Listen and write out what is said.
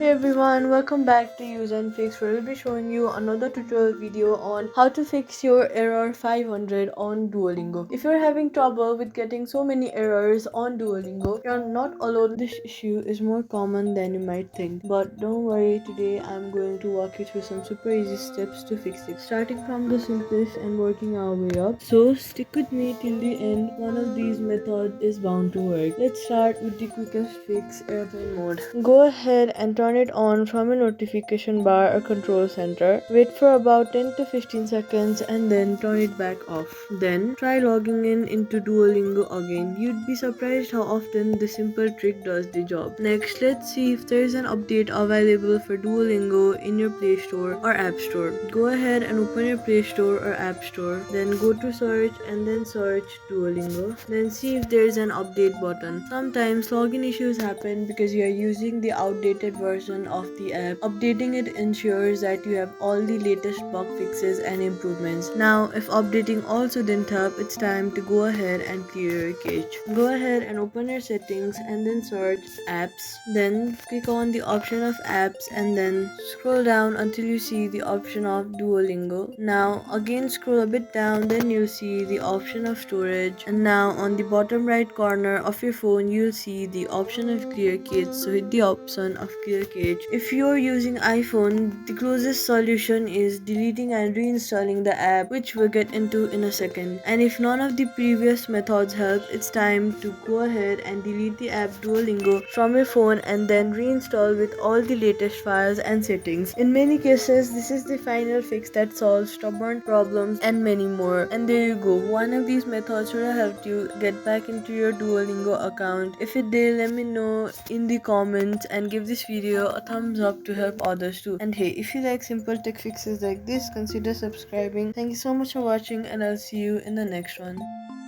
Hey everyone, welcome back to useNfix, where we'll be showing you another tutorial video on how to fix your error 500 on Duolingo. If you're having trouble with getting so many errors on Duolingo, you're not alone. This issue is more common than you might think. But don't worry, today I'm going to walk you through some super easy steps to fix it, starting from the simplest and working our way up. So stick with me till the end. One of these methods is bound to work. Let's start with the quickest fix, airplane mode. Go ahead and turn it on from a notification bar or control center. Wait for about 10 to 15 seconds and then turn it back off. Then try logging in into Duolingo again. You'd be surprised how often this simple trick does the job. Next, let's see if there is an update available for Duolingo in your Play Store or App Store. Go ahead and open your Play Store or App Store. Then go to search and then search Duolingo. Then see if there is an update button. Sometimes login issues happen because you are using the outdated version of the app. Updating it ensures that you have all the latest bug fixes and improvements. Now, if updating also didn't help, it's time to go ahead and clear your cache. Go ahead and open your settings and then search apps. Then click on the option of apps and then scroll down until you see the option of Duolingo. Now again scroll a bit down, then you'll see the option of storage, and now on the bottom right corner of your phone you'll see the option of clear cache. So hit the option of clear cache. If you're using iPhone, the closest solution is deleting and reinstalling the app, which we'll get into in a second. And if none of the previous methods help, it's time to go ahead and delete the app Duolingo from your phone and then reinstall with all the latest files and settings. In many cases, this is the final fix that solves stubborn problems and many more. And there you go, one of these methods should have helped you get back into your Duolingo account. If it did, let me know in the comments and give this video a thumbs up to help others too. And hey, if you like simple tech fixes like this, consider subscribing. Thank you so much for watching and I'll see you in the next one.